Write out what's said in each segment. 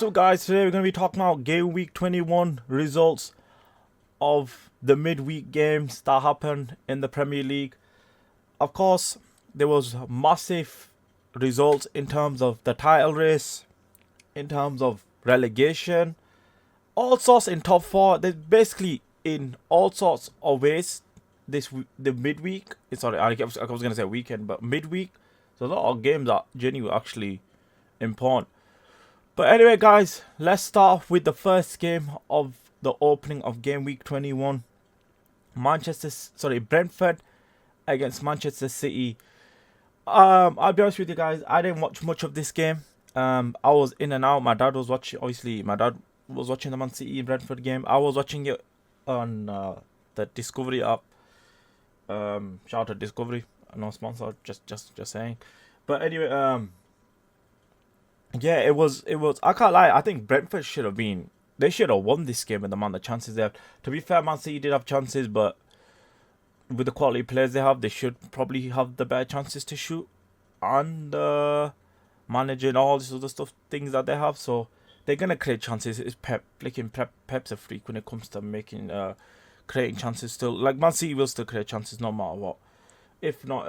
up, guys? Today we're going to be talking about Game Week 21 results of the midweek games that happened in the Premier League. Of course, there was massive results in terms of the title race, in terms of relegation, all sorts in top four. There's basically in all sorts of ways the midweek. Sorry, I was going to say weekend, but midweek. So a lot of games are genuinely actually important. But anyway, guys, let's start with the first game of the opening of Game Week 21. Brentford against Manchester City. I'll be honest with you guys, I didn't watch much of this game. I was in and out. My dad was watching. Obviously, my dad was watching the Man City Brentford game. I was watching it on the Discovery app. Shout out to Discovery. No sponsor. Just saying. But anyway, yeah, it was. I can't lie. I think Brentford should have been. They should have won this game with the amount of chances they have. To be fair, Man City did have chances, but with the quality players they have, they should probably have the better chances to shoot and managing all this other things that they have. So they're gonna create chances. It's Pep's a freak when it comes to making creating chances. Still, like Man City will still create chances no matter what. If not,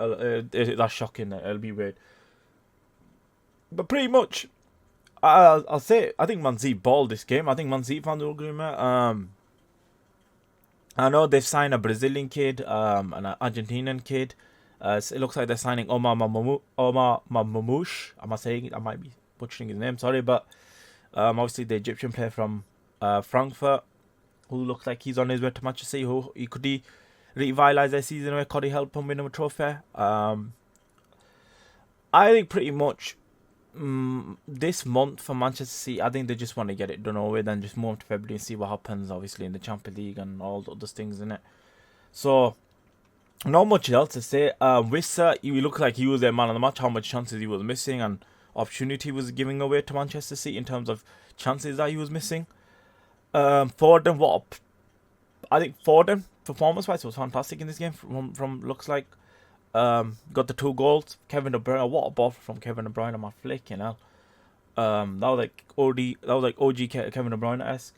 that's shocking. It'll be weird. But pretty much, I'll say I think Man City balled this game. I think Man City fans will agree with me. I know they've signed a Brazilian kid, an Argentinian kid. It looks like they're signing Omar Mamouche. Am I saying it? I might be butchering his name. Sorry, but obviously the Egyptian player from Frankfurt, who looks like he's on his way to Manchester City. Who he could revitalize their season? Where could he help them win a trophy? I think pretty much. This month for Manchester City, I think they just want to get it done over with and just move to February and see what happens, obviously, in the Champions League and all the other things in it. So, not much else to say. Wissa, he looked like he was their man of the match, how much chances he was missing and opportunity he was giving away to Manchester City in terms of chances that he was missing. Foden, I think Foden, performance-wise, was fantastic in this game from looks like. Got the 2 goals. Kevin De Bruyne, what a ball from Kevin De Bruyne, my flicking hell. That was like OG Kevin De Bruyne-esque.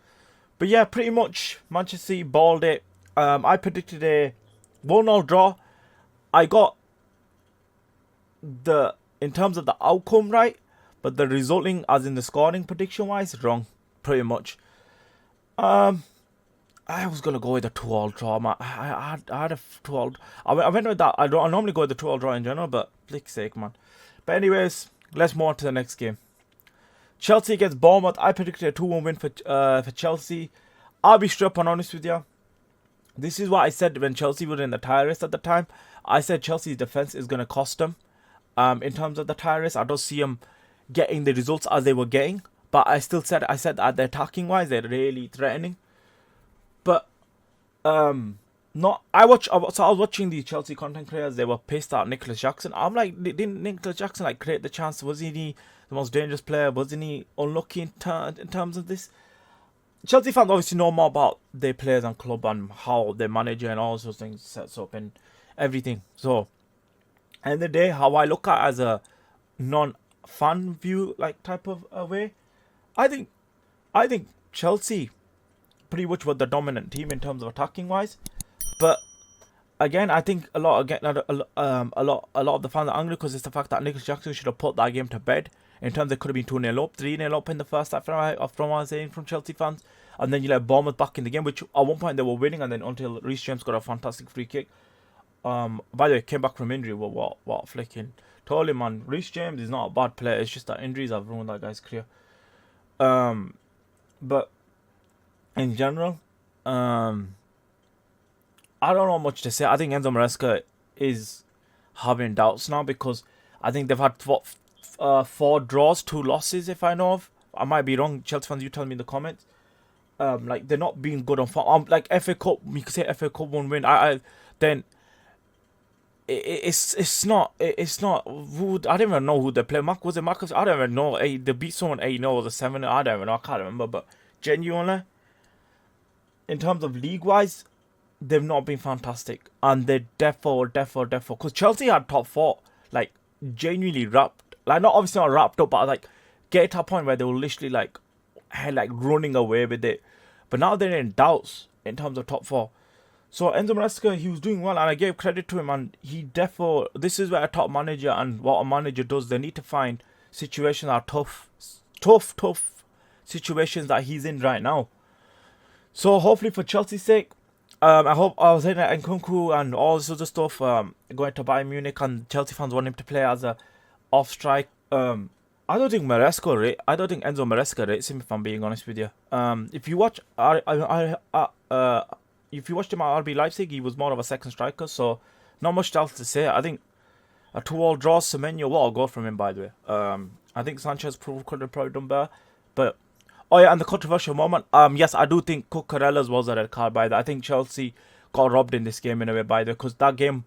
But yeah, pretty much Manchester City balled it. I predicted a 1-0 draw. I got in terms of the outcome right, but the resulting, as in the scoring prediction wise, wrong. Pretty much. I was gonna go with a 2-2 draw. I had a 2-2. I went with that. I normally go with the 2-2 draw in general, but flick's sake, man. But anyways, let's move on to the next game. Chelsea against Bournemouth. I predicted a 2-1 win for Chelsea. I'll be straight up and honest with you. This is what I said when Chelsea were in the title race at the time. I said Chelsea's defense is gonna cost them. In terms of the title race, I don't see them getting the results as they were getting. But I said that the attacking wise, they're really threatening. But I was watching the Chelsea content creators. They were pissed at Nicholas Jackson. I'm like, didn't Nicholas Jackson like create the chance? Wasn't he the most dangerous player? Wasn't he unlucky in terms of this? Chelsea fans obviously know more about their players and club and how their manager and all those things sets up and everything. So, end of the day, how I look at it as a non-fan view like type of way, I think Chelsea pretty much were the dominant team in terms of attacking wise, but again, I think a lot of the fans are angry because it's the fact that Nicholas Jackson should have put that game to bed. In terms, it could have been 2-0 up, 3-0 up in the first half. From what I was saying from Chelsea fans, and then you let Bournemouth back in the game, which at one point they were winning, and then until Reece James got a fantastic free kick. By the way, came back from injury. What flicking? Totally, man. Reece James is not a bad player. It's just that injuries have ruined that guy's career. But in general, I don't know much to say. I think Enzo Maresca is having doubts now because I think they've had 4 draws, 2 losses, if I know of. I might be wrong. Chelsea fans, you tell me in the comments. Like they're not being good on form. Like FA Cup, you could say FA Cup won't win. Then it's not. Who, I don't even know who they play. Was it Marcus? I don't even know. They beat someone 8-0 or 7. I don't even know. I can't remember. But genuinely, in terms of league-wise, they've not been fantastic. And they're defo. Because Chelsea had top 4, like, genuinely wrapped. Like, not obviously not wrapped up, but, like, get to a point where they were literally, like, and like running away with it. But now they're in doubts in terms of top four. So Enzo Maresca, he was doing well, and I gave credit to him. And he therefore, this is where a top manager and what a manager does. They need to find situations that are tough situations that he's in right now. So hopefully for Chelsea's sake, I hope I was saying that Nkunku and all this other stuff going to Bayern Munich, and Chelsea fans want him to play as a off strike. I don't think Enzo Maresca rates him, if I'm being honest with you. If you watch, if you watched him at RB Leipzig, he was more of a second striker, so not much else to say. I think a 2-2 draw, Semenyo, what a goal from him, by the way. I think Sanchez could have probably done better, but oh yeah, and the controversial moment. Yes, I do think Cucurella's was a red card, by the way. I think Chelsea got robbed in this game in a way, by the way, because that game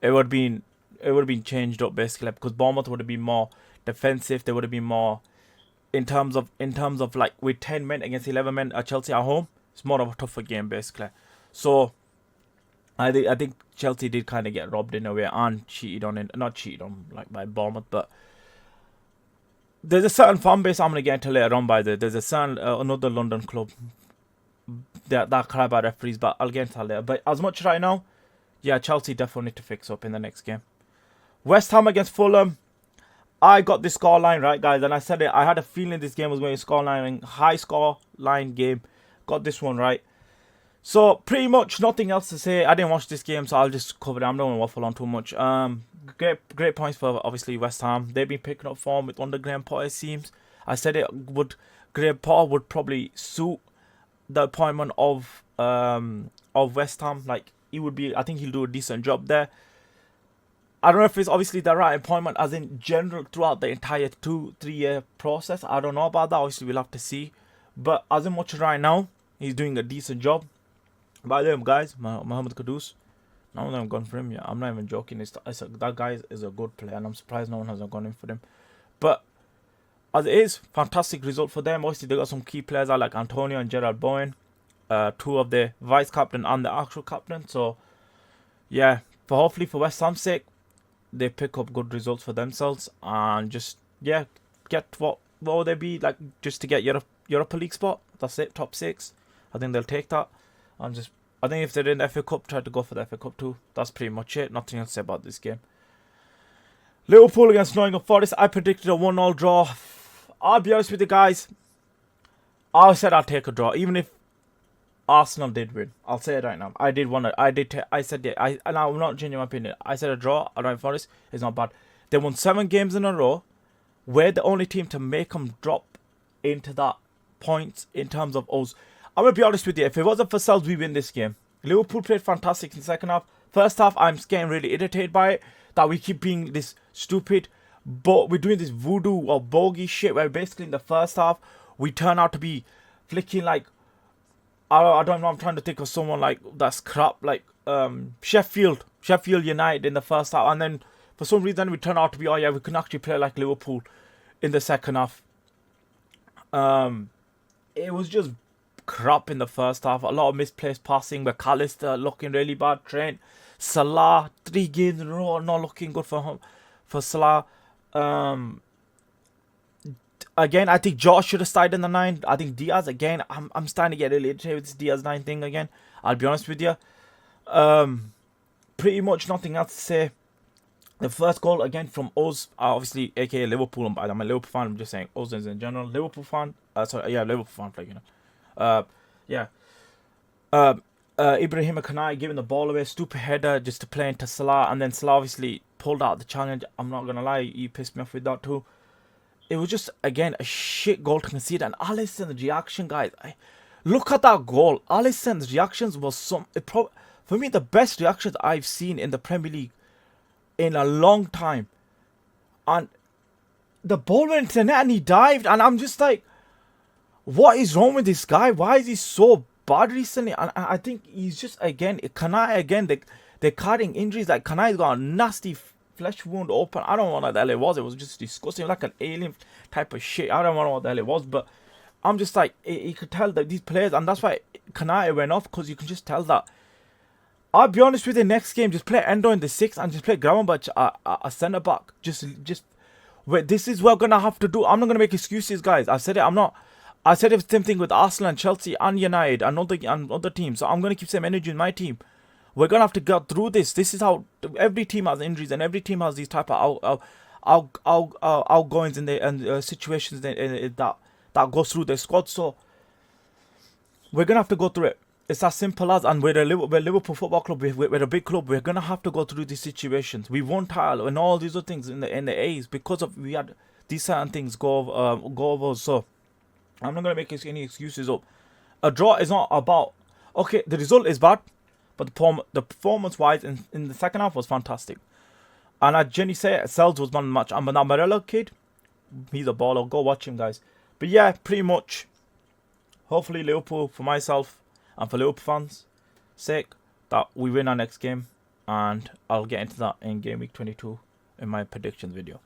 it would have been changed up basically, because Bournemouth would have been more defensive. They would have been more in terms of like with 10 men against 11 men at Chelsea at home. It's more of a tougher game basically. So I think Chelsea did kind of get robbed in a way and not cheated on like by Bournemouth, but there's a certain fan base I'm gonna get into later on. There's a certain another London club that cry by referees, but I'll get into that later. But as much right now, yeah, Chelsea definitely need to fix up in the next game. West Ham against Fulham. I got this scoreline right, guys, and I said it. I had a feeling this game was going to scoreline, high score line game. Got this one right. So pretty much nothing else to say. I didn't watch this game, so I'll just cover it. I'm not going to waffle on too much. Great points for obviously West Ham. They've been picking up form with under Graham Potter, it seems. I said it would. Graham Potter would probably suit the appointment of West Ham. Like he would be. I think he'll do a decent job there. I don't know if it's obviously the right appointment as in general throughout the entire 2-3 year process. I don't know about that. Obviously we'll have to see. But as in much right now, he's doing a decent job. By the way, guys, Mohamed Kudus, none of them have gone for him yet. I'm not even joking. That guy is a good player, and I'm surprised no one hasn't gone in for him. But as it is, fantastic result for them. Obviously, they got some key players like Antonio and Gerard Bowen, two of the vice captain and the actual captain. So, yeah, hopefully for West Ham's sake, they pick up good results for themselves and just get what would they be like just to get Europa League spot. That's it, top 6. I think they'll take that. I think if they're in the FA Cup, try to go for the FA Cup too. That's pretty much it. Nothing else to say about this game. Liverpool against Nottingham Forest. I predicted a 1-1 draw. I'll be honest with you guys. I said I'd take a draw, even if Arsenal did win. I'll say it right now. I said yeah. And I'm not changing my opinion. I said a draw at Nottingham Forest is not bad. They won 7 games in a row. We're the only team to make them drop into that points in terms of us. I'm going to be honest with you. If it wasn't for Sells, we win this game. Liverpool played fantastic in the second half. First half, I'm getting really irritated by it. That we keep being this stupid. But we're doing this voodoo or bogey shit where basically in the first half, we turn out to be flicking like... I don't know. I'm trying to think of someone like that's crap. Like Sheffield United in the first half. And then for some reason, we turn out to be, oh yeah, we can actually play like Liverpool in the second half. It was just... crap in the first half. A lot of misplaced passing. McAllister looking really bad. Trent, Salah, 3 games in a row not looking good for him. For Salah, again, I think Josh should have started in the 9. I think Diaz again. I'm starting to get really irritated with this Diaz 9 thing again. I'll be honest with you. Pretty much nothing else to say. The first goal again from us, obviously, aka Liverpool. I'm a Liverpool fan. I'm just saying us in general. Liverpool fan. Liverpool fan play. Ibrahim Kanai giving the ball away, stupid header just to play into Salah, and then Salah obviously pulled out the challenge. I'm not gonna lie, he pissed me off with that too. It was just again a shit goal to concede, and Alisson's reaction, guys. Look at that goal. Alisson's reactions was for me the best reactions I've seen in the Premier League in a long time. And the ball went into the net and he dived, and I'm just like, what is wrong with this guy? Why is he so bad recently? And I think he's just, again, Kanai, again, they're carrying injuries. Like, Kanai's got a nasty flesh wound open. I don't know what the hell it was. It was just disgusting, like an alien type of shit. I don't know what the hell it was, but I'm just like, you could tell that these players, and that's why Kanai went off, because you can just tell that. I'll be honest with you, next game, just play Endo in the 6 and just play Gravenberch a centre-back. Just wait, this is what we're going to have to do. I'm not going to make excuses, guys. I said it, I'm not I said the same thing with Arsenal and Chelsea and United and other teams. So I'm going to keep same energy in my team. We're going to have to get through this. This is how every team has injuries and every team has these type of outgoings in the and situations that goes through their squad. So we're going to have to go through it. It's as simple as, and we're Liverpool Football Club, we're a big club. We're going to have to go through these situations. We won title and all these other things in the A's because of we had these certain things go over. So I'm not going to make any excuses up. A draw is not about, okay, the result is bad, but the performance-wise in the second half was fantastic. And as Jenny said, Sells was one match. I'm an Amarella kid. He's a baller. Go watch him, guys. But yeah, pretty much, hopefully Liverpool, for myself and for Liverpool fans' sake, that we win our next game. And I'll get into that in Game Week 22 in my predictions video.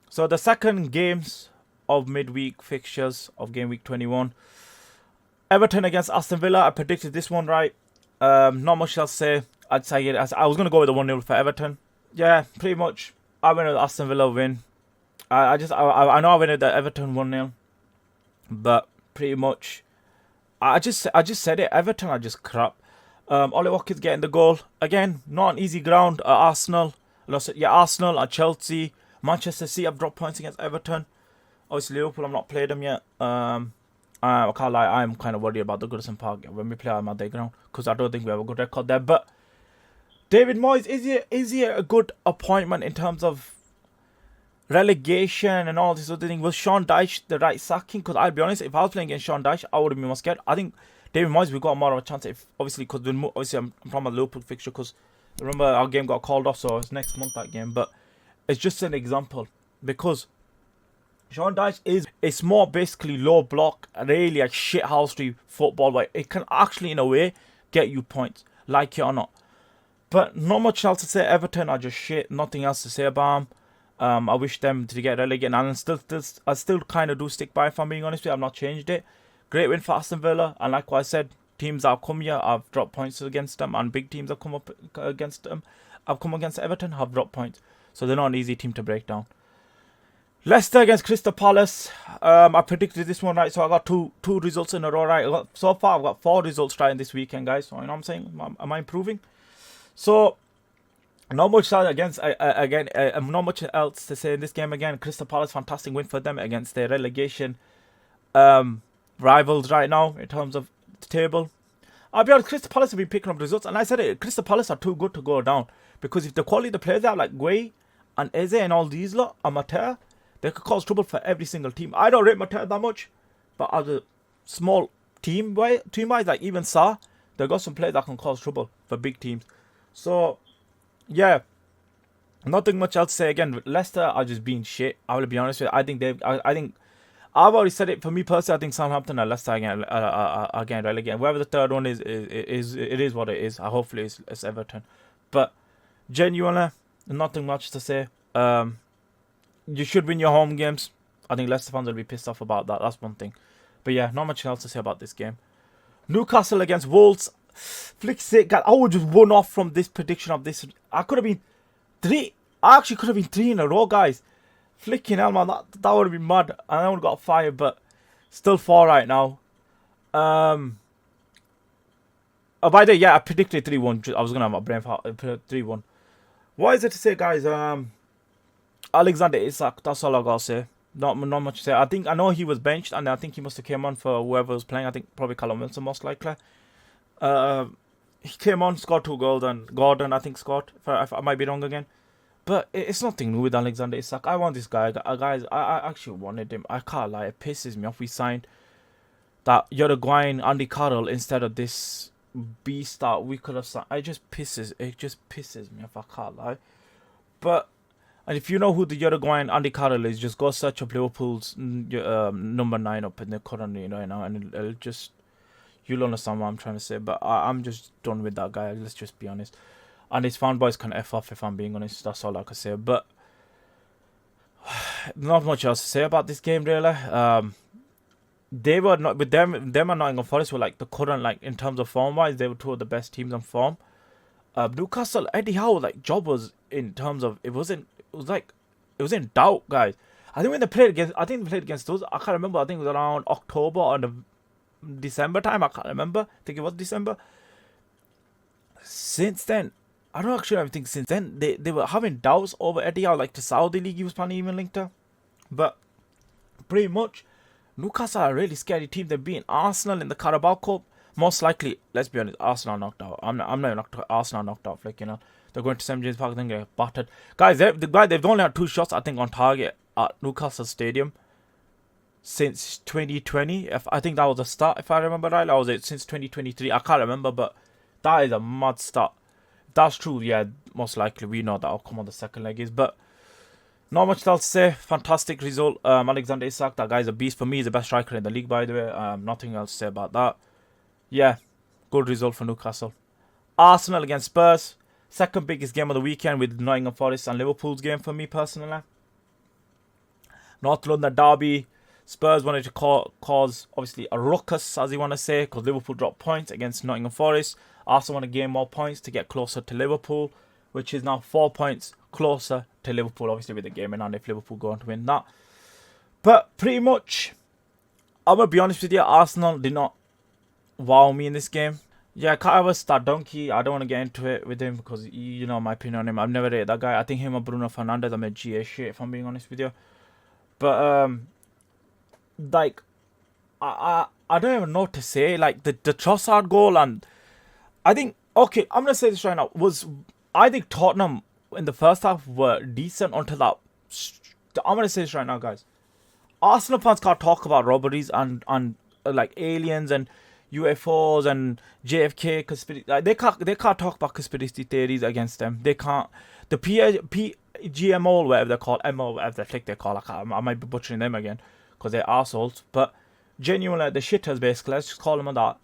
So the second games of midweek fixtures of Game Week 21. Everton against Aston Villa. I predicted this one right. Not much else to say. I'd say it. I was going to go with a 1-0 for Everton. Yeah, pretty much. I went with Aston Villa win. I know I went with the Everton 1-0. But pretty much, I just said it. Everton are just crap. Ollie Watkins getting the goal. Again, not an easy ground. Arsenal. Arsenal and Chelsea. Manchester City have dropped points against Everton. Obviously, Liverpool, I've not played them yet. I can't lie, I'm kind of worried about the Goodison Park when we play on their ground, because I don't think we have a good record there. But David Moyes, is he a good appointment in terms of relegation and all this other thing? Was Sean Dyche the right sacking? Because I'll be honest, if I was playing against Sean Dyche, I would have been more scared. I think David Moyes, we got more of a chance, if obviously, because I'm from a Liverpool fixture, because remember our game got called off, so it's next month that game. But it's just an example, because Sean Dyche it's more basically low block, really like shit house street football, where it can actually in a way get you points, like it or not. But not much else to say. Everton are just shit. Nothing else to say about them. I wish them to get relegated, and I still kind of do stick by. If I'm being honest with you, I've not changed it. Great win for Aston Villa, and like what I said, teams that have come here, I've dropped points against them, and big teams have come up against them. I've come against Everton, have dropped points, so they're not an easy team to break down. Leicester against Crystal Palace. I predicted this one right, so I got two results in a row right. So far, I've got 4 results right in this weekend, guys. So you know what I'm saying? Am I improving? So not much not much else to say in this game. Again, Crystal Palace, fantastic win for them against their relegation rivals right now in terms of the table. I'll be honest, Crystal Palace have been picking up results, and I said it. Crystal Palace are too good to go down, because if the quality of the players are like Gueye and Eze and all these lot, Amateur, they could cause trouble for every single team. I don't rate Mateta that much, but as a small team-wise, like even Sa, they got some players that can cause trouble for big teams. So, yeah, nothing much else to say. Again, Leicester are just being shit. I will be honest with you. I think I've already said it. For me personally, I think Southampton and Leicester again relegated. Whoever the third one is it is what it is. Hopefully it's Everton. But genuinely, nothing much to say. You should win your home games. I think Leicester fans will be pissed off about that. That's one thing. But yeah, not much else to say about this game. Newcastle against Wolves. Flick's sake, God, I would just run off from this prediction of this. I could have been 3. I actually could have been 3 in a row, guys. Flicking hell, man. That would have been mad. And I would have got fired, but still 4 right now. Oh, by the way, yeah, I predicted 3-1. I was going to have my brain for 3-1. What is it to say, guys? Alexander Isak, that's all I got to say. Not much to say. I know he was benched, and I think he must have came on for whoever was playing. I think probably Callum Wilson, most likely. He came on, scored 2 goals, and Gordon, I think, scored. If I might be wrong again. But it's nothing new with Alexander Isak. I want this guy. Guys, I actually wanted him. I can't lie. It pisses me off. We signed that Uruguayan Andy Carroll instead of this beast that we could have signed. It just pisses me off. I can't lie. But, and if you know who the Uruguayan Andy Carroll is, just go search up Liverpool's number 9 up in the currently right now, and it'll just, you'll understand what I'm trying to say. But I'm just done with that guy. Let's just be honest. And his fan boys can F off, if I'm being honest. That's all I can say. But not much else to say about this game, really. They were not with them and Nottingham Forest were like the current, like in terms of form wise, they were 2 of the best teams on form. Newcastle, Eddie Howe, like job was in terms of it was in doubt, guys. I think when they played against, I think they played against us. I can't remember. I think it was around October or December time. I can't remember. I think it was December. Since then, I don't actually have think since then they were having doubts over Eddie. Like the Saudi league, he was planning even linked to, but pretty much Newcastle are a really scary team. They've beaten Arsenal in the Carabao Cup. Most likely, let's be honest, Arsenal knocked out. I'm not knocked out. Arsenal knocked out. Like, you know, they're going to St James Park, then get battered. Guys, they've only had 2 shots, I think, on target at Newcastle Stadium since 2020. I think that was the start, if I remember right. Or was it since 2023? I can't remember, but that is a mad start. If that's true, yeah, most likely we know the outcome of the second leg is. But not much else to say. Fantastic result. Alexander Isak, that guy's a beast. For me, he's the best striker in the league, by the way. Nothing else to say about that. Yeah, good result for Newcastle. Arsenal against Spurs. Second biggest game of the weekend with Nottingham Forest and Liverpool's game for me personally. North London derby. Spurs wanted to cause, obviously, a ruckus, as you want to say, because Liverpool dropped points against Nottingham Forest. Arsenal want to gain more points to get closer to Liverpool, which is now 4 points closer to Liverpool, obviously, with the game in hand if Liverpool go on to win that. But pretty much, I'm going to be honest with you, Arsenal did not wow me in this game. Yeah, Kyle was that donkey. I don't want to get into it with him because you know my opinion on him. I've never rated that guy. I think him and Bruno Fernandes are made GA shit, if I'm being honest with you. But like I don't even know what to say. Like the Trossard goal, and I think, okay, I'm gonna say this right now. I think Tottenham in the first half were decent until that. I'm gonna say this right now, guys. Arsenal fans can't talk about robberies and like aliens and UFOs and JFK conspiracy. Like, they can't talk about conspiracy theories against them. They can't. The GMO, whatever they're called, MO, whatever they call. I might be butchering them again because they're assholes. But genuinely, the shitters basically. Let's just call them that.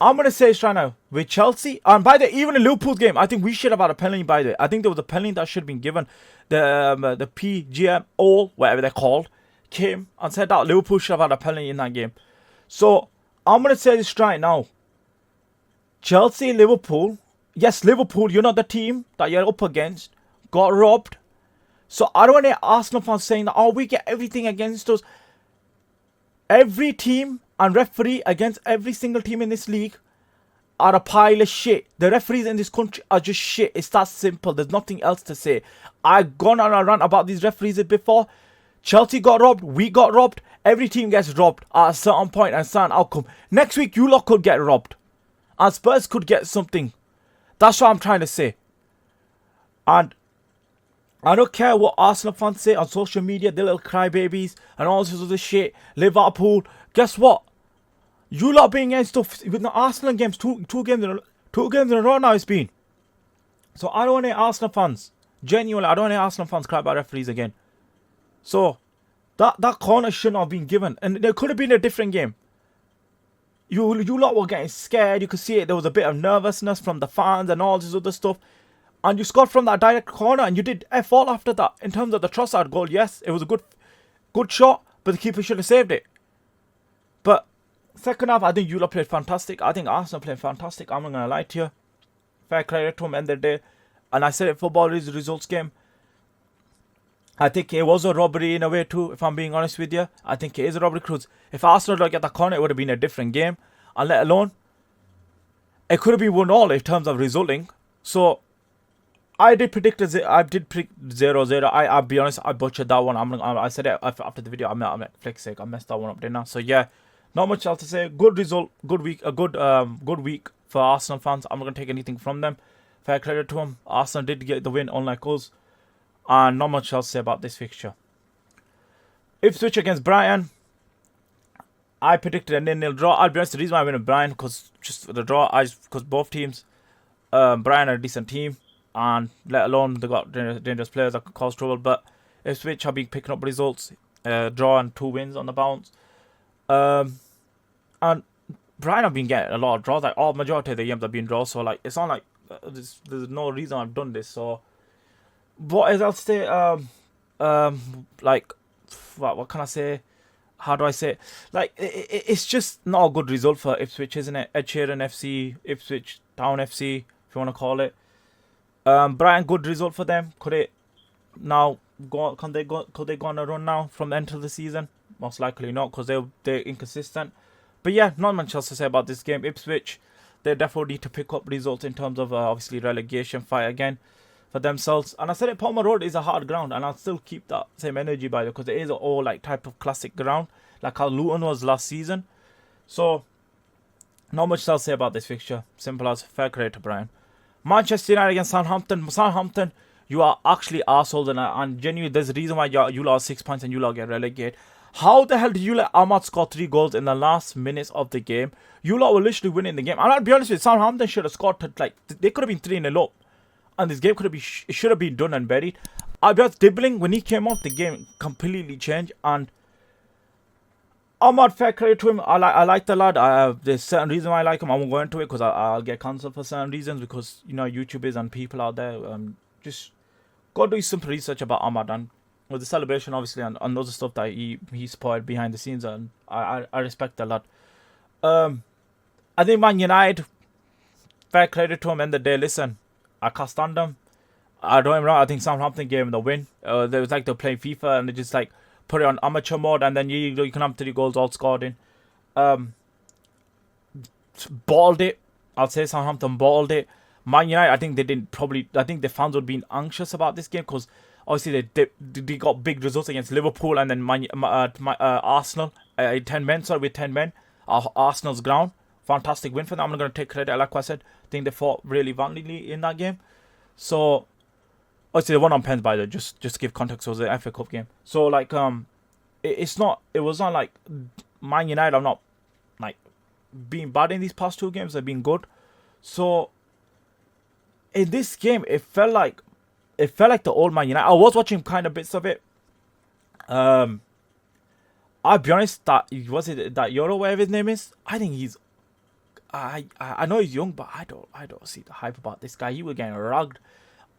I'm gonna say this right now with Chelsea, and by the way, even in Liverpool's game, I think we should have had a penalty. By the way, I think there was a penalty that should have been given. The PGMO, whatever they're called, came and said that Liverpool should have had a penalty in that game. So I'm going to say this right now. Chelsea, Liverpool. Yes, Liverpool, you're not the team that you're up against. Got robbed. So I don't want to Arsenal fans saying that, oh, we get everything against us. Every team and referee against every single team in this league are a pile of shit. The referees in this country are just shit. It's that simple. There's nothing else to say. I've gone on a rant about these referees before. Chelsea got robbed. We got robbed. Every team gets robbed at a certain point and certain outcome. Next week, you lot could get robbed. And Spurs could get something. That's what I'm trying to say. And I don't care what Arsenal fans say on social media, the little crybabies and all this other shit. Liverpool. Guess what? You lot being against stuff with the Arsenal games, two games in a row now it's been. So I don't want any Arsenal fans. Genuinely, I don't want any Arsenal fans cry about referees again. So that corner shouldn't have been given. And there could have been a different game. You lot were getting scared. You could see it. There was a bit of nervousness from the fans and all this other stuff. And you scored from that direct corner and you did F all after that. In terms of the Trossard goal, yes, it was a good shot, but the keeper should have saved it. But second half, I think you lot played fantastic. I think Arsenal played fantastic. I'm not going to lie to you. Fair credit to them, end of the day. And I said it, football is a results game. I think it was a robbery in a way too, if I'm being honest with you. I think it is a robbery because if Arsenal don't get that corner, it would have been a different game. And let alone, it could have been 1-1 in terms of resulting. So, I did predict 0-0. I'll be honest, I butchered that one. I said it after the video. I'm at flick's sake. I messed that one up, didn't I? So yeah, not much else to say. Good result, good week, a good week for Arsenal fans. I'm not gonna take anything from them. Fair credit to them. Arsenal did get the win, unlike us. And not much else to say about this fixture. Ipswich against Brighton. I predicted a 0-0 draw. I'll be honest, the reason why I went with Brighton, because just for the draw, because both teams, Brighton are a decent team, and let alone they got dangerous players that could cause trouble. But Ipswich have been picking up results, draw and 2 wins on the bounce. And Brighton have been getting a lot of draws. Like all majority of the games have been draws. So like it's not like there's no reason I've done this. So what else to say? Like what can I say? How do I say it? Like it's just not a good result for Ipswich, isn't it? Ed Sheeran FC, Ipswich Town FC, if you want to call it. Brighton, good result for them. Could it now Could they go on a run now from the end of the season? Most likely not, because they're inconsistent. But yeah, not much else to say about this game. Ipswich, they definitely need to pick up results in terms of obviously relegation fight again for themselves. And I said it, Palmer Road is a hard ground, and I'll still keep that same energy by it, because it is all like type of classic ground, like how Luton was last season. So not much else to say about this fixture. Simple as, fair credit to Brian. Manchester United against Southampton. Southampton, you are actually arseholes, and genuinely there's a reason why you lost 6 points and you lot get relegated. How the hell did you let Ahmad score 3 goals in the last minutes of the game? You lot were literally winning the game. And I'll be honest with you, Southampton should have scored, like, they could have been 3-0 up. And this game it should have been done and buried. I'll be honest, Dibbling, when he came off, the game completely changed. And Ahmad, fair credit to him. I like the lad. There's certain reason why I like him. I won't go into it because I'll get cancelled for certain reasons, because, you know, YouTubers and people out there, just go do some research about Ahmad. And with the celebration, obviously, and other stuff that he spoiled behind the scenes, and I respect a lot. I think Man United, fair credit to him. End of the day, listen, I can't stand them. I don't even know. I think Southampton gave him the win. They was like they're playing FIFA and they just like put it on amateur mode, and then you can have 3 goals all scored in. Balled it. I'll say Southampton balled it. Man United, I think they didn't probably. I think the fans would be anxious about this game, because obviously they got big results against Liverpool and then Arsenal 10 men. Sorry, with 10 men, Arsenal's ground. Fantastic win for them. I'm not going to take credit. Like I said, I think they fought really valiantly in that game. So obviously they won on pens, by the way. Just to give context, it was the FA Cup game. So like it was not like Man United are not like being bad in these past 2 games. They've been good. So in this game, it felt like the old Man United. I was watching kind of bits of it. I'll be honest, that Euro, whatever his name is, I think he's I know he's young, but I don't see the hype about this guy. He was getting rugged,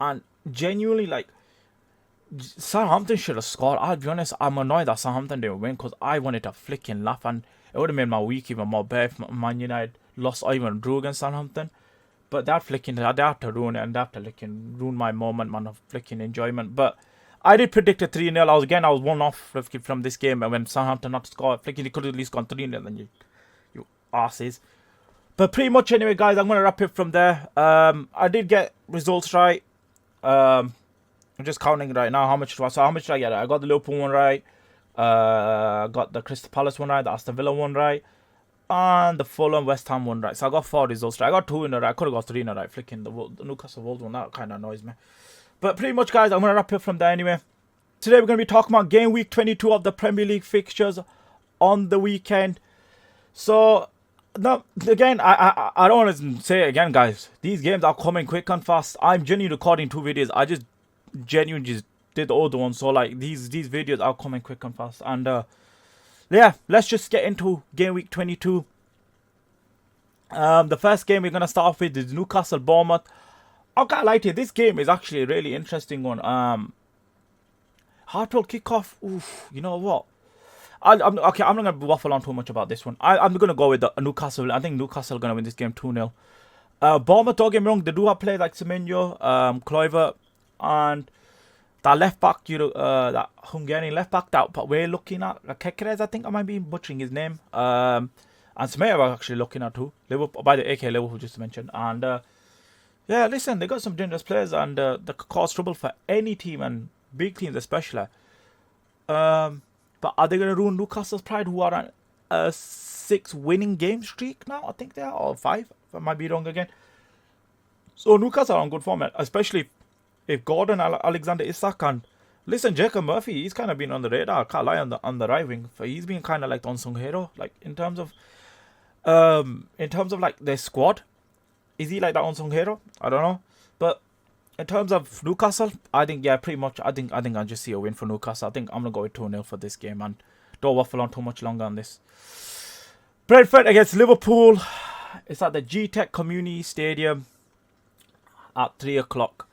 and genuinely, like, Southampton should have scored. I'll be honest, I'm annoyed that Southampton didn't win, because I wanted to flicking laugh, and it would have made my week even more better if Man United lost or even drew against Southampton. But they had to ruin it, and they have to ruin my moment, man, of flicking enjoyment. But I did predict a 3-0. I was 1 off from this game, and when Southampton not to score, flicking, he could have at least gone 3-0, then you asses. But pretty much anyway, guys, I'm going to wrap it from there. I did get results right. I'm just counting right now how much did I get? I got the Liverpool one right. Got the Crystal Palace one right. The Aston Villa one right. And the Fulham West Ham one right. So I got 4 results right. I got 2 in a right. I could have got 3 in a right. Flicking the Newcastle Wolves one. That kind of annoys me. But pretty much, guys, I'm going to wrap it from there anyway. Today we're going to be talking about game week 22 of the Premier League fixtures on the weekend. So, no, again, I don't want to say it again, guys. These games are coming quick and fast. I'm genuinely recording 2 videos. I just genuinely did the other one. So, like, these videos are coming quick and fast. And, yeah, let's just get into game week 22. The first game we're going to start off with is Newcastle Bournemouth. I can't lie to you, this game is actually a really interesting one. Hardball kickoff. Oof, you know what? I'm not going to waffle on too much about this one. I'm going to go with Newcastle. I think Newcastle are going to win this game 2-0. Bournemouth, don't get me wrong, they do have players like Semenyo, Kluivert, and that left back, that Hungarian left back that we're looking at, Kekeres, I think I might be butchering his name. And Semenyo we're actually looking at too. Liverpool, by the AK Liverpool, just to mention. And yeah, listen, they got some dangerous players, and they could cause trouble for any team, and big teams especially. But are they going to ruin Newcastle's pride, who are on a 6 winning game streak now? I think they are, or 5. If I might be wrong again. So Newcastle are on good form, especially if Gordon, Alexander Isak, and listen, Jacob Murphy, he's kind of been on the radar. I can't lie, on the right wing. He's been kind of like the unsung hero, like in terms of like their squad. Is he like that unsung hero? I don't know. But in terms of Newcastle, I think, yeah, pretty much. I think I'll just see a win for Newcastle. I think I'm going to go with 2-0 for this game, and don't waffle on too much longer on this. Brentford against Liverpool. It's at the G-Tech Community Stadium at 3 o'clock.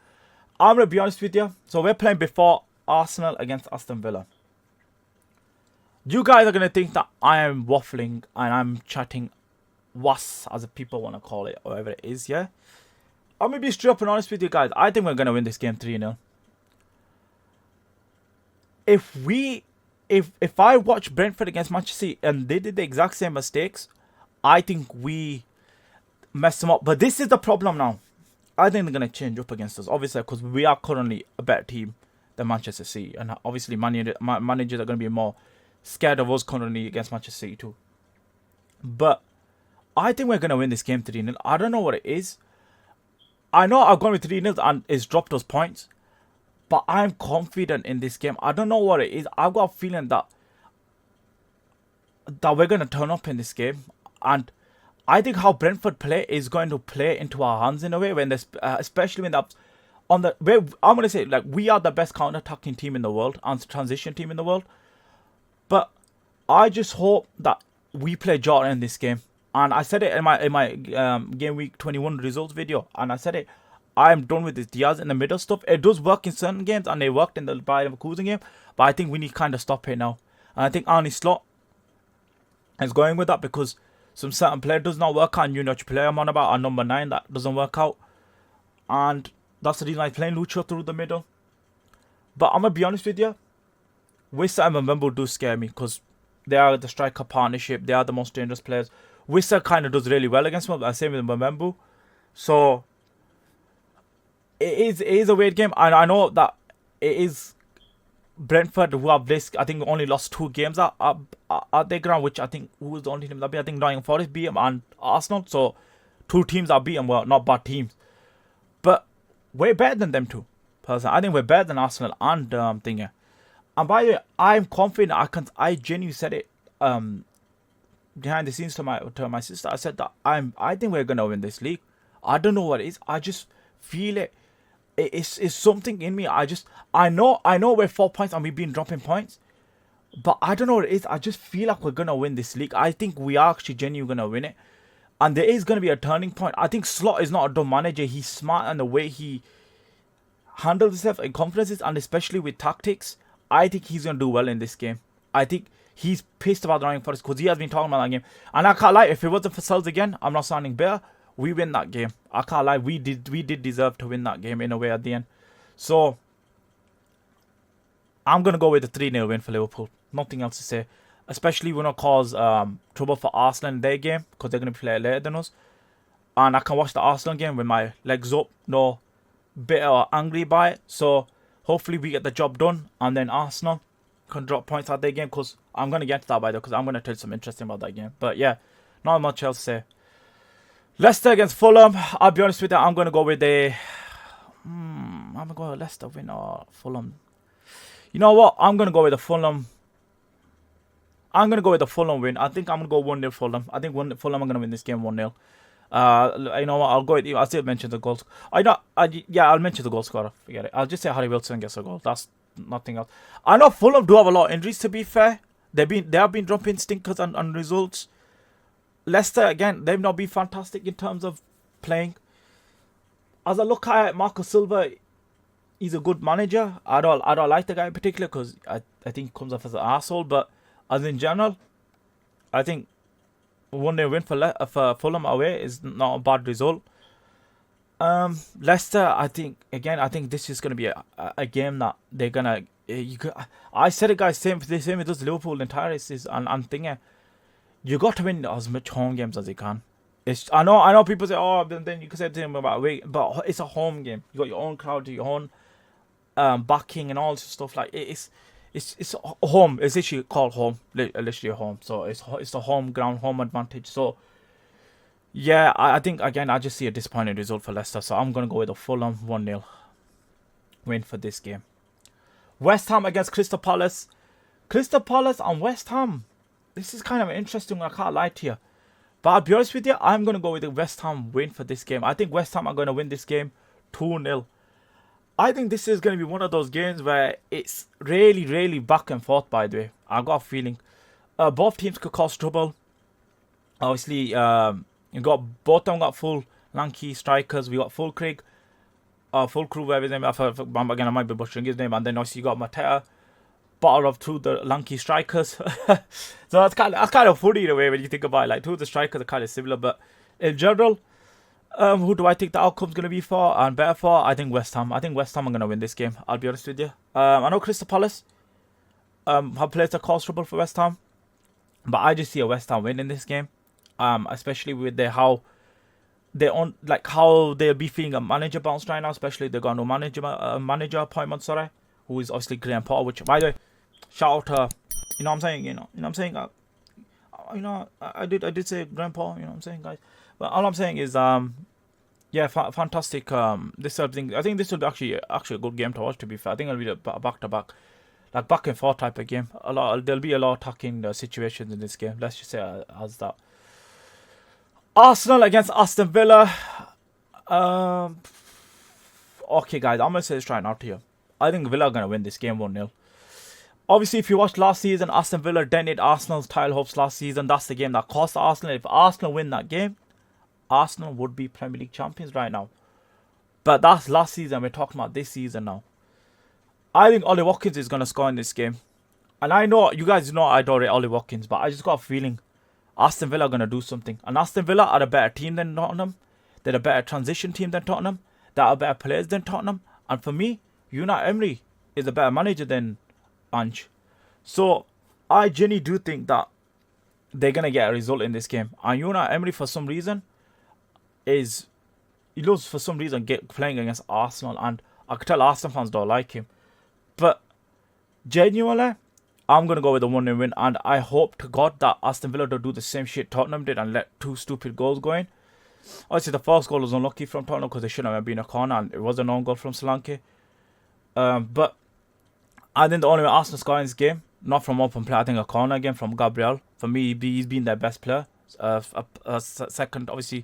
I'm going to be honest with you. So we're playing before Arsenal against Aston Villa. You guys are going to think that I am waffling and I'm chatting was, as people want to call it, or whatever it is, yeah? I'm going to be straight up and honest with you guys. I think we're going to win this game 3-0. if I watch Brentford against Manchester City and they did the exact same mistakes, I think we messed them up. But this is the problem now. I think they're gonna change up against us, obviously, because we are currently a better team than Manchester City, and obviously managers are gonna be more scared of us currently against Manchester City too. But I think we're gonna win this game 3-0. I don't know what it is. I know I've gone with 3-0 and it's dropped us points, but I'm confident in this game. I don't know what it is. I've got a feeling that we're going to turn up in this game. And I think how Brentford play is going to play into our hands in a way, when especially when that's on the where I'm going to say, like, we are the best counter-attacking team in the world and transition team in the world. But I just hope that we play Jota in this game. And I said it in my game week 21 results video, and I said it. I'm done with this Diaz in the middle stuff. It does work in certain games, and they worked in the Bayer Leverkusen game, but I think we need to kind of stop it now. And I think Arne Slot is going with that, because some certain player does not work out. And you know which player I'm on about, our number 9, that doesn't work out. And that's the reason I'm playing Lucho through the middle. But I'm going to be honest with you, Wissa and Mbembo do scare me, because they are the striker partnership. They are the most dangerous players. Wissa kind of does really well against them, and same with Mbembo. So it is a weird game, and I know that it is Brentford who have this. I think only lost 2 games at their ground, which I think, who was the only team that beat? I think Nottingham Forest beat them and Arsenal. So 2 teams that beat them were not bad teams, but we're better than them too. Personally, I think we're better than Arsenal and Thinger. And by the way, I'm confident. I genuinely said it behind the scenes to my sister. I said that I think we're gonna win this league. I don't know what it is. I just feel it. It's something in me. I know we're 4 points and we've been dropping points, but I don't know what it is. I just feel like we're gonna win this league. I think we are actually genuinely gonna win it, and there is gonna be a turning point. I think Slot is not a dumb manager. He's smart, and the way he handles himself in conferences, and especially with tactics, I think he's gonna do well in this game. I think he's pissed about the Nottingham Forest, because he has been talking about that game, and I can't lie. If it wasn't for Sells again, I'm not sounding bitter. We win that game. I can't lie. We did deserve to win that game in a way at the end. So I'm gonna go with a 3-0 win for Liverpool. Nothing else to say. Especially we're not cause trouble for Arsenal in their game, because they're gonna play later than us. And I can watch the Arsenal game with my legs up, no bitter or angry by it. So hopefully we get the job done, and then Arsenal can drop points at their game, because I'm gonna get to that by the way, because I'm gonna tell you something interesting about that game. But yeah, not much else to say. Leicester against Fulham. I'll be honest with you, I'm going to go with I'm going to go with Leicester win or Fulham. You know what? I'm going to go with the Fulham. I'm going to go with the Fulham win. I think I'm going to go 1-0 Fulham. I think Fulham are going to win this game 1-0. You know what? I'll go with you. I'll still mention the goals. I'll mention the goal scorer. Forget it. I'll just say Harry Wilson gets a goal. That's nothing else. I know Fulham do have a lot of injuries, to be fair. They have been dropping stinkers and results. Leicester, again, they've not been fantastic in terms of playing. As I look at Marco Silva, he's a good manager. I don't like the guy in particular, because I think he comes off as an arsehole. But as in general, I think 1-0 win for Fulham away is not a bad result. Leicester, I think this is going to be a game that they're going to... I said it, guys, same with us, Liverpool entirely, and thinking... You got to win as much home games as you can. I know people say, oh, then you can say to him about away, but it's a home game. You got your own crowd, your own backing and all this stuff. Like it's home. It's literally called home, literally a home. So it's the home ground, home advantage. So yeah, I think again I just see a disappointing result for Leicester. So I'm gonna go with a Fulham 1-0 win for this game. West Ham against Crystal Palace. Crystal Palace and West Ham. This is kind of interesting, I can't lie to you. But I'll be honest with you, I'm going to go with the West Ham win for this game. I think West Ham are going to win this game 2-0. I think this is going to be one of those games where it's really, really back and forth, by the way. I've got a feeling. Both teams could cause trouble. Obviously, you got both of them got full lanky strikers. We got full Craig, full crew, whatever his name is. Again, I might be butchering his name. And then obviously you got Mateta. Bottle of two of the lanky strikers. So that's kind of funny in a way when you think about it. Like, two of the strikers are kind of similar, but in general, who do I think the outcome's going to be for and better for? I think West Ham. I think West Ham are going to win this game. I'll be honest with you. I know Crystal Palace. have played a cause trouble for West Ham, but I just see a West Ham win in this game. Especially with how they'll be feeling a manager bounce right now. Especially they got no manager appointment. Sorry, who is obviously Graham Potter. Which, by the way, shout out to, you know what I'm saying. You know what I'm saying. I did say Graham Potter. You know what I'm saying, guys. But all I'm saying is yeah, fantastic. This sort of thing. I think this will be actually a good game to watch. To be fair, I think it'll be a back to back, like back and forth type of game. There'll be a lot of attacking situations in this game. Let's just say as that. Arsenal against Aston Villa. Okay, guys, I'm gonna say this right now to you. I think Villa are gonna win this game 1-0. Obviously, if you watched last season, Aston Villa dented Arsenal's title hopes last season. That's the game that cost Arsenal. If Arsenal win that game, Arsenal would be Premier League champions right now. But that's last season. We're talking about this season now. I think Ollie Watkins is gonna score in this game, and I know you guys know I adore Ollie Watkins, but I just got a feeling Aston Villa are going to do something. And Aston Villa are a better team than Tottenham. They're a better transition team than Tottenham. They are better players than Tottenham. And for me, Unai Emery is a better manager than Ange. So, I genuinely do think that they're going to get a result in this game. And Unai Emery, for some reason, he loves, for some reason, playing against Arsenal. And I could tell Arsenal fans don't like him. But, genuinely, I'm going to go with a 1-0 win, and I hope to God that Aston Villa don't do the same shit Tottenham did and let 2 stupid goals go in. Obviously, the first goal was unlucky from Tottenham because they shouldn't have been a corner, and it was an own goal from Solanke. But I think the only way Arsenal score in this game, not from open play, I think a corner again from Gabriel. For me, he's been their best player. Second, obviously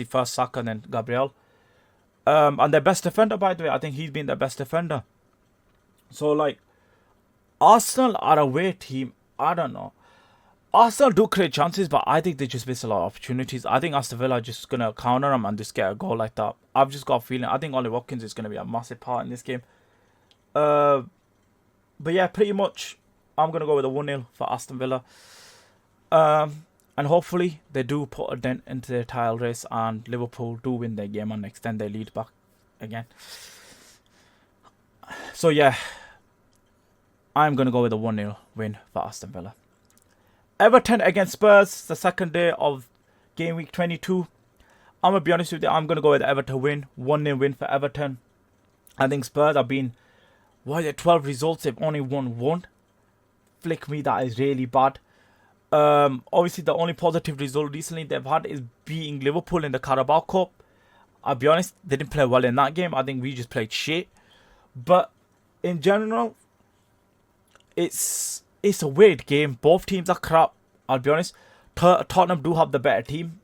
first Saka and then Gabriel. And their best defender, by the way, I think he's been their best defender. So, like, Arsenal are a away team. I don't know. Arsenal do create chances, but I think they just miss a lot of opportunities. I think Aston Villa are just going to counter them and just get a goal like that. I've just got a feeling. I think Ollie Watkins is going to be a massive part in this game. But yeah, pretty much I'm going to go with a 1-0 for Aston Villa. And hopefully they do put a dent into their title race and Liverpool do win their game and extend their lead back again. So yeah, I'm going to go with a 1-0 win for Aston Villa. Everton against Spurs, the second day of game week 22. I'm going to be honest with you, I'm going to go with the Everton win. 1-0 win for Everton. I think Spurs have been, 12 results, they've only won 1. Flick me, that is really bad. Obviously, the only positive result recently they've had is beating Liverpool in the Carabao Cup. I'll be honest, they didn't play well in that game. I think we just played shit. But in general, it's a weird game. Both teams are crap. I'll be honest. Tottenham do have the better team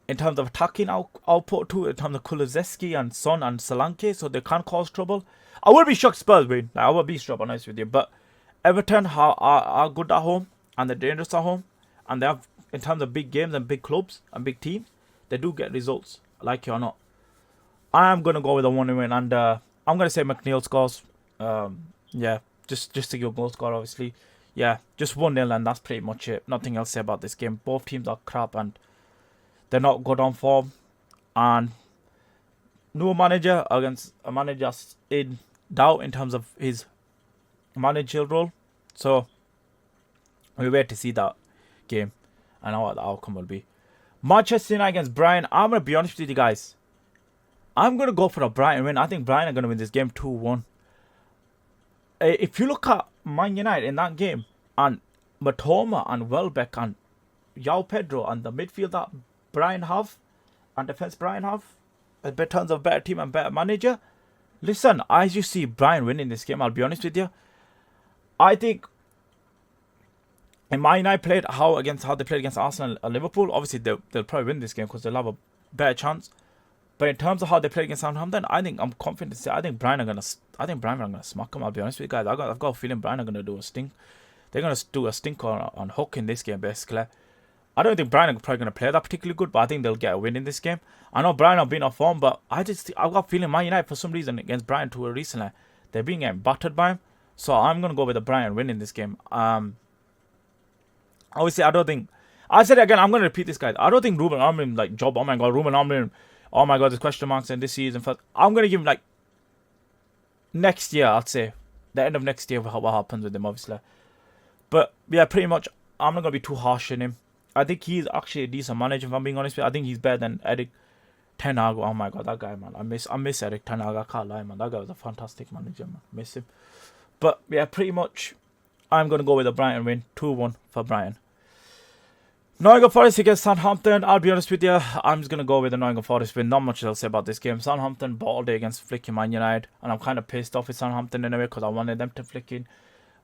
in terms of attacking output too, in terms of Kulusevski and Son and Solanke, so they can cause trouble. I would be shocked Spurs win. I would be straight honest with you. But Everton are good at home and they're dangerous at home. And they have, in terms of big games and big clubs and big teams, they do get results, like it or not. I am going to go with a 1-0 win, and I'm going to say McNeil scores. Yeah, just to give a goal score, obviously. Yeah, just 1-0, and that's pretty much it. Nothing else to say about this game. Both teams are crap, and they're not good on form. And new manager against a manager in doubt in terms of his managerial role. So, we wait to see that game and what the outcome will be. Manchester United against Brighton. I'm going to be honest with you guys. I'm going to go for a Brighton win. I think Brighton are going to win this game 2-1. If you look at Man United in that game, and Matoma and Welbeck and João Pedro and the midfield that Brighton have, and defence Brighton have, in terms of better team and better manager, listen, I just see Brighton winning this game, I'll be honest with you. I think in Man United played how they played against Arsenal and Liverpool, obviously they'll probably win this game because they'll have a better chance. But in terms of how they played against Southampton, I think I'm confident to say I think Brighton are gonna smack them. I'll be honest with you guys. I've got a feeling Brighton are gonna do a stink. They're gonna do a stink on Hook in this game basically. I don't think Brighton are probably gonna play that particularly good, but I think they'll get a win in this game. I know Brighton have been off form, but I've got a feeling Man United for some reason against Brighton too recently, they're being getting battered by him. So I'm gonna go with the Brighton win in this game. Obviously I don't think. I said it again. I'm gonna repeat this, guys. I don't think Ruben Amorim job. Oh my god, Ruben Amorim. Oh my god, there's question marks in this season. I'm going to give him next year, I'd say. the end of next year, what happens with him, obviously. But yeah, pretty much, I'm not gonna be too harsh on him. I think he's actually a decent manager. If I'm being honest with you, I think he's better than Eric Ten Hag. Oh my god, that guy, man. I miss Eric Ten Hag. I can't lie, man. That guy was a fantastic manager, man. Miss him. But yeah, pretty much, I'm gonna go with a Brighton win, 2-1 for Brighton. Nottingham Forest against Southampton. I'll be honest with you, I'm just going to go with the Nottingham Forest win. Not much else to say about this game. Southampton balled it against flicking Man United. And I'm kind of pissed off with Southampton in a way because I wanted them to flicking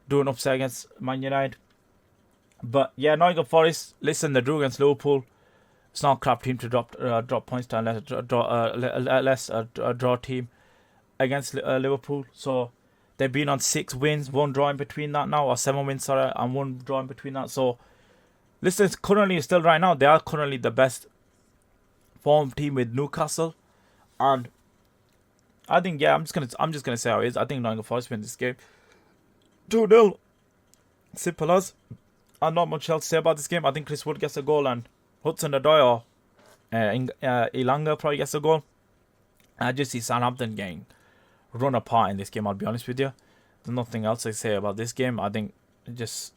do an upset against Man United. But yeah, Nottingham Forest, listen, they drew against Liverpool. It's not a crap team to drop points to unless a draw team against Liverpool. So they've been on 6 wins, 1 draw in between that now, or 7 wins, sorry, and 1 draw in between that. So listen, currently still right now, they are currently the best form team with Newcastle, and I think I'm just gonna say how it is. I think Nottingham Forest win this game, 2-0. Simple as. And not much else to say about this game. I think Chris Wood gets a goal and Hudson-Odoi or Elanga probably gets a goal. I just see Southampton getting run apart in this game. I'll be honest with you. There's nothing else to say about this game. I think just.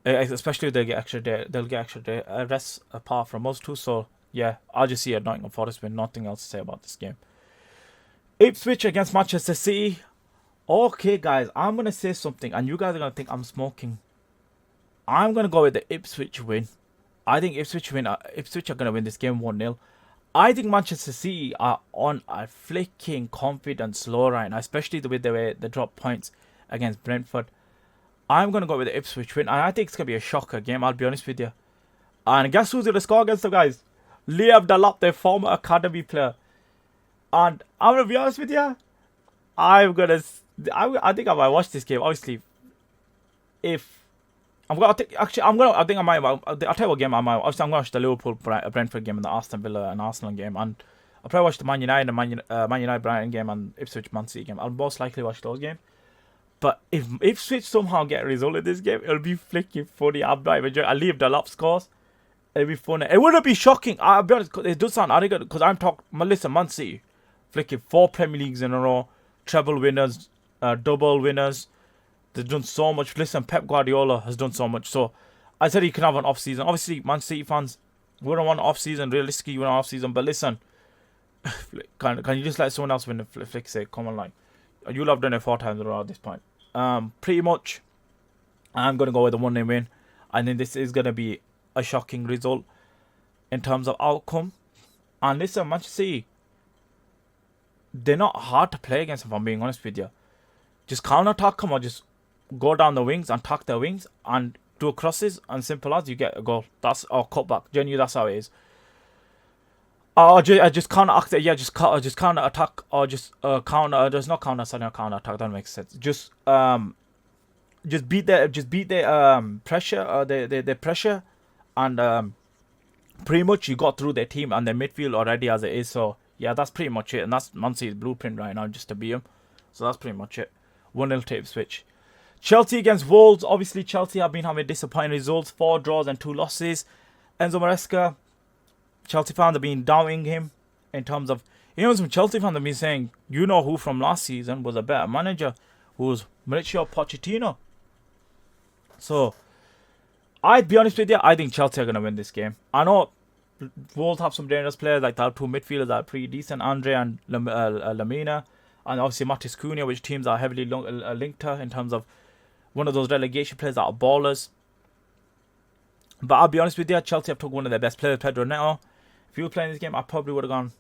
Especially if they get extra day, they'll get extra day rest apart from us too. So yeah, I'll just see a Nottingham Forest win. Nothing else to say about this game. Ipswich against Manchester City. Okay, guys, I'm gonna say something, and you guys are gonna think I'm smoking. I'm gonna go with the Ipswich win. I think Ipswich are gonna win this game 1-0. I think Manchester City are on a flicking confident slow right now, especially with the way they drop points against Brentford. I'm going to go with the Ipswich win, and I think it's going to be a shocker game, I'll be honest with you. And guess who's going to score against them, guys? Liam Delap, their former academy player. And I'm going to be honest with you, I think I might watch this game, obviously. I'll tell you what game I might. Obviously, I'm going to watch the Liverpool Brentford game and the Aston Villa and Arsenal game. And I'll probably watch the Man United and Man United Brighton game and Ipswich Man City game. I'll most likely watch those games. But if Ipswich somehow get a result in this game, it'll be flicking funny. I'm not even joking. I'll leave the lap scores. It'll be funny. It wouldn't be shocking. I'll be honest, it does sound arrogant because I'm talking. Listen, Man City flicking 4 Premier Leagues in a row, treble winners, double winners. They've done so much. Listen, Pep Guardiola has done so much. So I said he can have an off season. Obviously, Man City fans wouldn't want an off season. Realistically, you want an off season. But listen, can you just let someone else win the flick? Say, come on, like you'll have done it 4 times in a row at this point. Pretty much, I'm going to go with a 1-0 win. I think this is going to be a shocking result in terms of outcome. And listen, Manchester City, they're not hard to play against, if I'm being honest with you. Just counter-attack them or just go down the wings and attack their wings and do crosses, and simple as you get a goal. That's our cutback. Genuinely, that's how it is. Just counter attack. Yeah, just counter attack or just counter. There's no counter. Sorry, no counter attack. That makes sense. Just beat their pressure. The pressure, and pretty much you got through their team and their midfield already as it is. So yeah, that's pretty much it. And that's Man City's blueprint right now, just to beat them. So that's pretty much it. 1-0 to Ipswich. Chelsea against Wolves. Obviously, Chelsea have been having disappointing results. 4 draws and 2 losses. Enzo Maresca. Chelsea fans have been doubting him in terms of, some Chelsea fans have been saying, you know who from last season was a better manager, who was Mauricio Pochettino. So, I'd be honest with you, I think Chelsea are going to win this game. I know Wolves have some dangerous players, like the 2 midfielders that are pretty decent, Andre and Lamina, and obviously Matis Cunha, which teams are heavily linked to in terms of one of those relegation players that are ballers. But I'll be honest with you, Chelsea have took one of their best players, Pedro Neto. If you were playing this game, I probably would have gone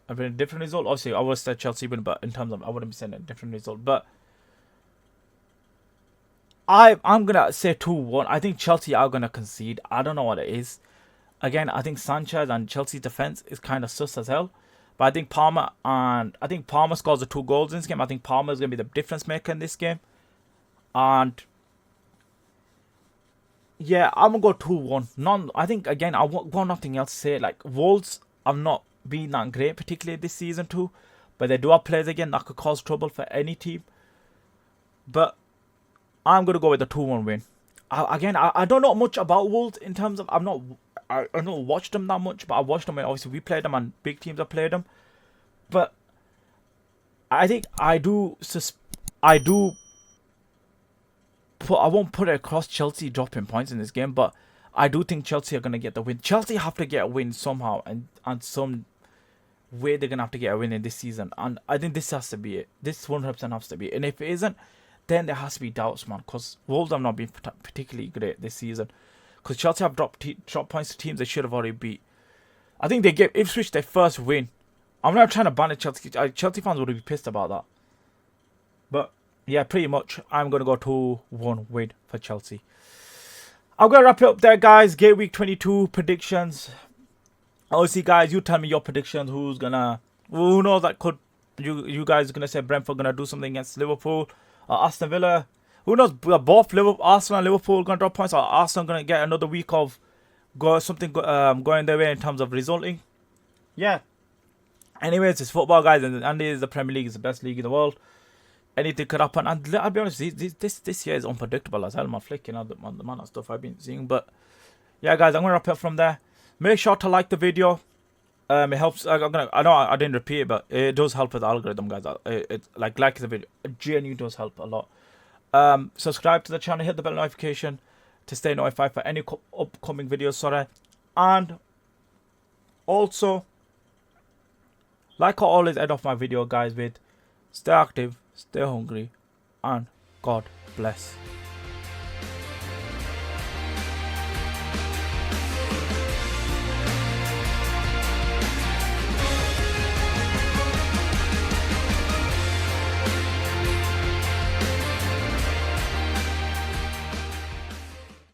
a very different result. Obviously, I would have said Chelsea win, but in terms of, I wouldn't be saying a different result. But I'm going to say 2-1. I think Chelsea are going to concede. I don't know what it is. Again, I think Sanchez and Chelsea's defence is kind of sus as hell. But I think Palmer scores the 2 goals in this game. I think Palmer is going to be the difference maker in this game. And yeah, I'm going to go 2-1. I think, again, I've got nothing else to say. Like, Wolves have not been that great, particularly this season too. But they do have players, again, that could cause trouble for any team. But I'm going to go with the 2-1 win. I don't know much about Wolves in terms of, I've not watched them that much. But I've watched them when, obviously, we played them and big teams have played them. But I think I do won't put it across Chelsea dropping points in this game, but I do think Chelsea are gonna get the win. Chelsea have to get a win somehow, and some way they're gonna have to get a win in this season. And I think this has to be it. This 100% has to be it. And if it isn't, then there has to be doubts, man. Because Wolves have not been particularly great this season. Because Chelsea have dropped points to teams they should have already beat. I think they gave Ipswich their first win. I'm not trying to ban Chelsea. Chelsea fans would be pissed about that. But yeah, pretty much, I'm going to go 2-1 win for Chelsea. I'm going to wrap it up there, guys. Game week 22 predictions. Obviously, guys, you tell me your predictions. Who knows that could... You guys are going to say Brentford going to do something against Liverpool. Or Aston Villa. Who knows? Both Arsenal and Liverpool going to drop points. Or Arsenal going to get another week of going their way in terms of resulting. Yeah. Anyways, it's football, guys. And this is the Premier League. It's the best league in the world. Anything could happen. And I'll be honest, this year is unpredictable as hell. Man, flicking out the amount of stuff I've been seeing. But yeah, guys, I'm going to wrap it up from there. Make sure to like the video. It helps. I know I didn't repeat it, but it does help with the algorithm, guys. It like the video. It genuinely does help a lot. Subscribe to the channel, hit the bell notification to stay notified for any upcoming videos. Sorry, and also like I always end off my video, guys, with stay active, stay hungry, and God bless.